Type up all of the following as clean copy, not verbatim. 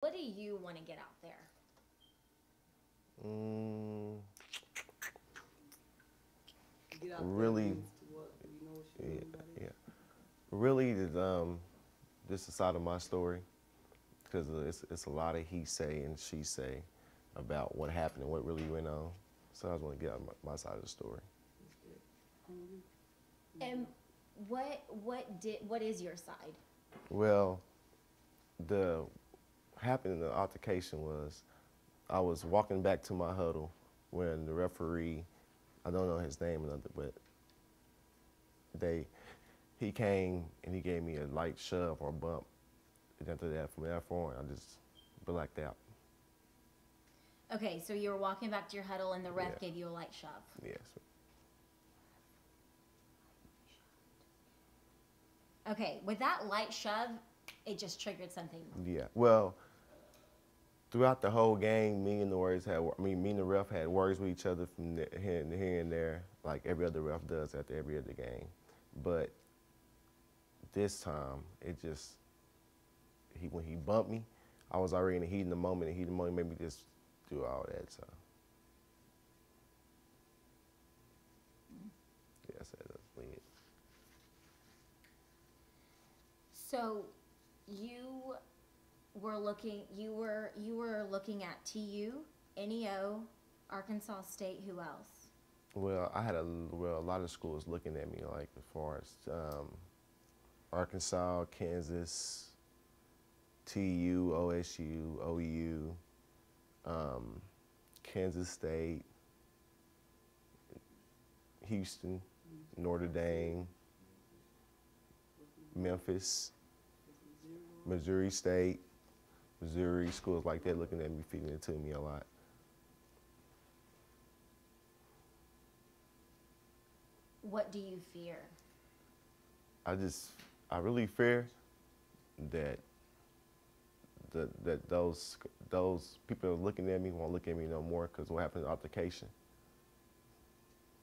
What do you want to get out there? Mm, Get out there really, means to what? Do you know what you yeah, mean by that? yeah. Really, this is the side of my story because it's a lot of he say and she say about what happened and what really went on. So I just want to get out my side of the story. That's good. Mhm. And Mhm. what is your side? Well, the happened in the altercation was I was walking back to my huddle when the referee, I don't know his name or nothing, but they he came and he gave me a light shove or bump. And after that, from that point, I just blacked out. Okay, so you were walking back to your huddle and the Yeah. ref gave you a light shove. Yes. Okay, with that light shove, it just triggered something. Yeah. Well, throughout the whole game, me and the ref had words with each other from here and there, like every other ref does after every other game. But this time, it just when he bumped me, I was already in the heat of the moment. And the heat of the moment made me just do all that. So yeah, that's it. So you you were looking at TU, NEO, Arkansas State, who else? Well, a lot of schools looking at me like as far as Arkansas, Kansas, TU, OSU, OU, um, Kansas State, Houston, Notre Dame, Memphis, Missouri State, Missouri, schools like that looking at me, feeding it to me a lot. What do you fear? I just, I really fear that that those people looking at me won't look at me no more because what happened in the altercation,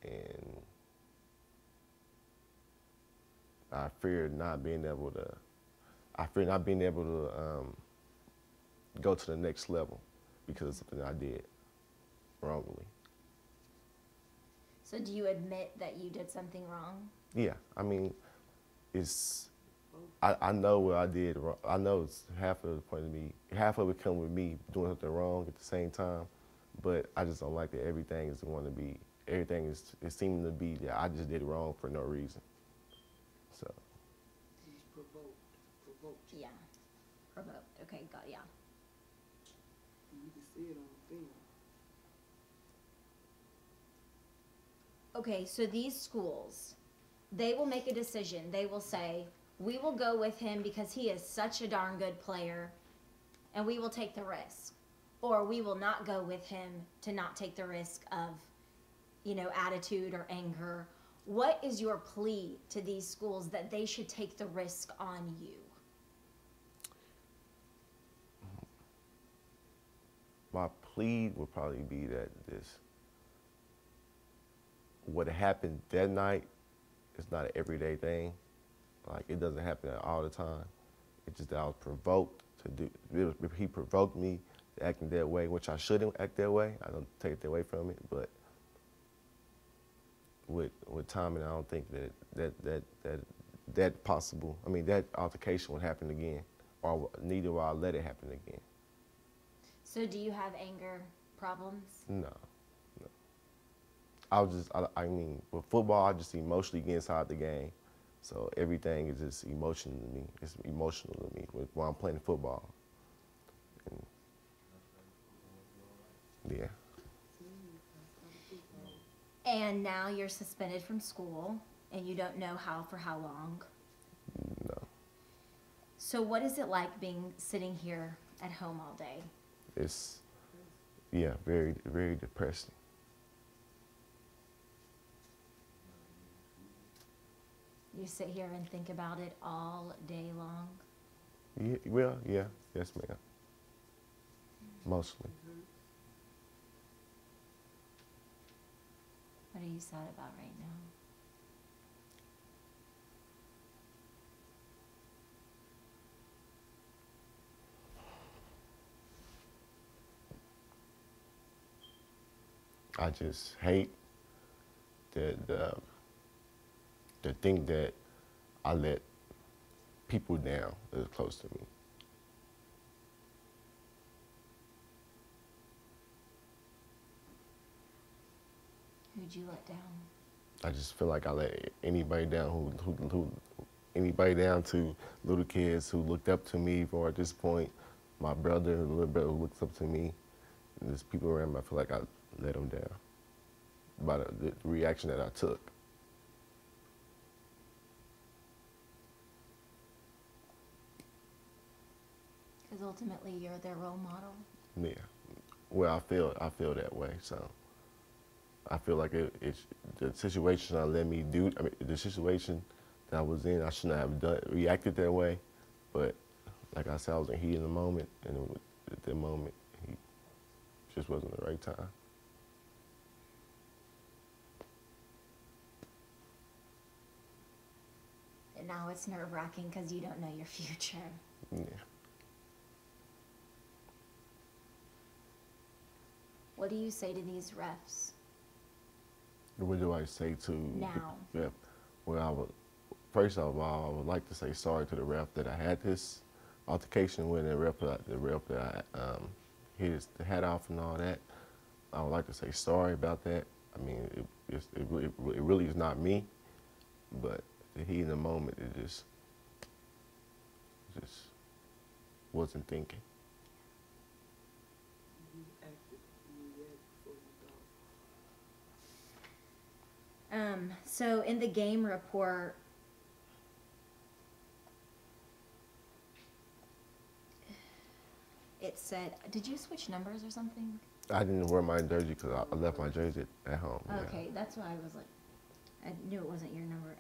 and I fear not being able to. I fear not being able to go to the next level because of something I did wrongly. So do you admit that you did something wrong? Yeah, I mean, it's I know what I did wrong. I know it's half of the point of me, half of it come with me doing something wrong at the same time, but I just don't like that everything is going to be, everything is, it seeming to be that I just did it wrong for no reason. So, He's provoked. Provoked you. Yeah. Provoked. Okay, got yeah. And you can see it on film. Okay, so these schools, they will make a decision. They will say, we will go with him because he is such a darn good player and we will take the risk. Or we will not go with him to not take the risk of, attitude or anger. What is your plea to these schools that they should take the risk on you? my plea would probably be that what happened that night is not an everyday thing. Like, it doesn't happen all the time. It's just that I was provoked to do. He provoked me to act in that way, which I shouldn't act that way. I don't take that away from it, but with timing, I don't think that possible. I mean, that altercation would happen again, or neither will I let it happen again. So do you have anger problems? No, no. I mean, with football, I just emotionally get inside the game. So everything is just emotional to me. It's emotional to me while I'm playing football. And yeah, And now you're suspended from school and you don't know for how long. no. So what is it like being sitting here at home all day? It's, yeah, very, very depressing. You sit here and think about it all day long. Yeah, well, yeah, yes, ma'am. Mostly. What are you sad about right now? I just hate the thing that I let people down that are close to me. Who'd you let down? I just feel like I let anybody down who anybody down to little kids who looked up to me, or at this point, my brother, little brother who looks up to me, and there's people around me. I feel like I let them down by the reaction that I took. Because ultimately, you're their role model. Yeah, well, I feel that way. So I feel like it's the situation I let me do. I mean, the situation that I was in, I shouldn't have reacted that way. But like I said, I was in heat in the moment, and at that moment, he just wasn't the right time. And now it's nerve-wracking because you don't know your future. Yeah. What do you say to these refs What do I say to now? the ref? Well, first of all, I would like to say sorry to the ref that I had this altercation with, the ref that I hit his hat off and all that. I would like to say sorry about that. I mean, it really is not me, but the heat in the moment, it just wasn't thinking. You acted, you read before you thought. So in the game report, it said, did you switch numbers or something? I didn't wear my jersey because I left my jersey at home. Yeah. Okay, that's why I was like, I knew it wasn't your number.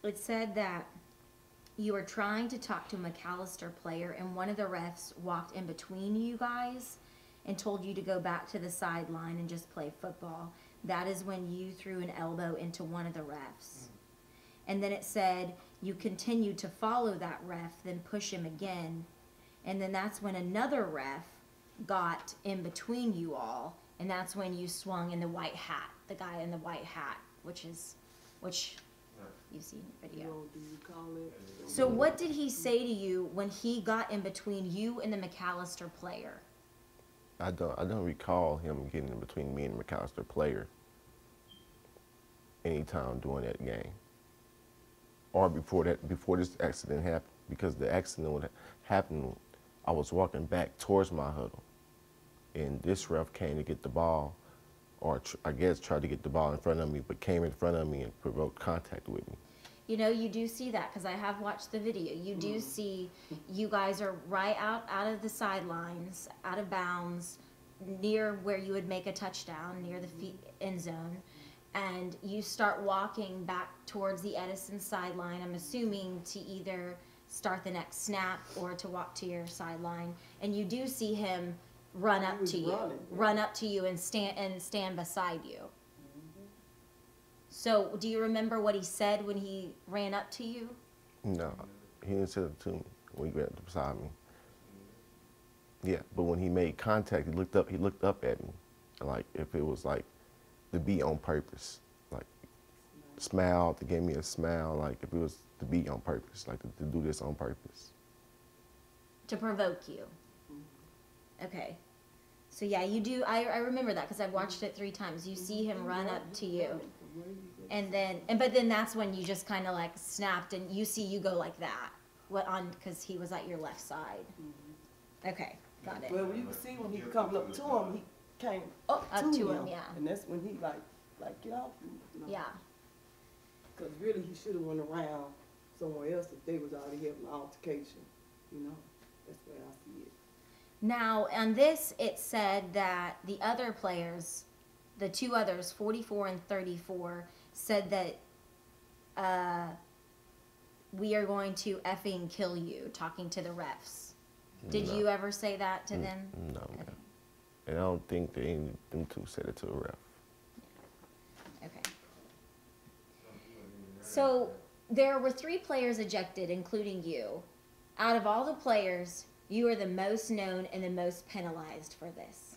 It said that you were trying to talk to a McAllister player, and one of the refs walked in between you guys and told you to go back to the sideline and just play football. That is when you threw an elbow into one of the refs. And then it said you continued to follow that ref, then push him again. And then that's when another ref got in between you all, and that's when you swung in the white hat, the guy in the white hat, which you've seen the video. Do you call it? So what did he say to you when he got in between you and the McAllister player? I don't recall him getting in between me and the McAllister player anytime during that game, or before this accident happened. Because the accident would happen, I was walking back towards my huddle, and this ref came to get the ball, or I guess tried to get the ball in front of me, but came in front of me and provoked contact with me. You know, you do see that because I have watched the video. You do see you guys are right out of the sidelines, out of bounds, near where you would make a touchdown, near the end zone, and you start walking back towards the Edison sideline. I'm assuming to either start the next snap or to walk to your sideline, and you do see him run up to you, run up to you and stand beside you. So, do you remember what he said when he ran up to you? No, he didn't say it to me when he ran up beside me. Yeah, but when he made contact, he looked up at me, like if it was like to be on purpose, like smiled, to give me a smile, like if it was to be on purpose, like to do this on purpose. To provoke you. Okay. So yeah, you do. I remember that because I've watched it 3 times. You see him run up to you, but then that's when you just kind of like snapped, and you see you go like that. What on? Because he was at your left side. Okay, got it. Well, you can see when he come up to him, he came Up to him, yeah. And that's when he like get off. Yeah. Because really he should have went around somewhere else if they was already having an altercation. You know, that's the way I see it. Now, on this, it said that the other players, the 2 others, 44 and 34, said that we are going to effing kill you, talking to the refs. Did you ever say that to them? No, okay. And I don't think them 2 said it to a ref. Okay. So there were 3 players ejected, including you. Out of all the players, You are the most known and the most penalized for this.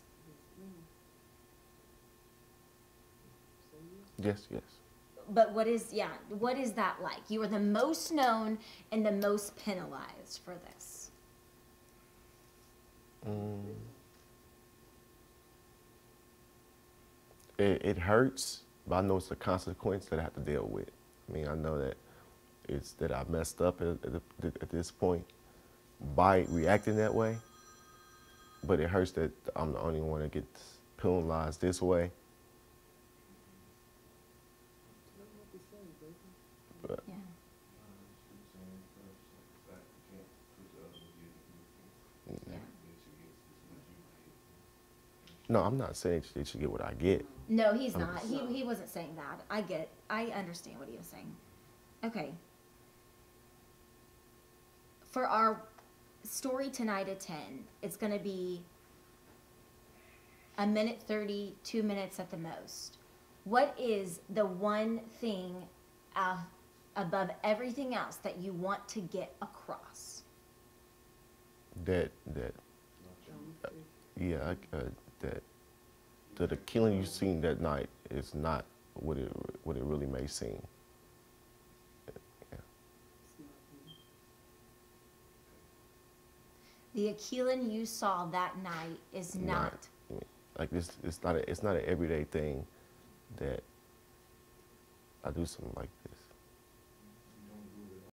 Yes, yes. But what is that like? You are the most known and the most penalized for this. It hurts, but I know it's a consequence that I have to deal with. I mean, I know that it's that I messed up at this point by reacting that way, but it hurts that I'm the only one that gets penalized this way. But Yeah. Yeah. no, I'm not saying they should get what I get. No, he's I'm not. just- He wasn't saying that. I understand what he was saying. Okay. For our story tonight at 10, it's going to be a minute 30, 2 minutes at the most. What is the one thing above everything else that you want to get across? That yeah, that the killing you seen that night is not what it really may seem. The Aquilin you saw that night is not. Like it's not an everyday thing that I do something like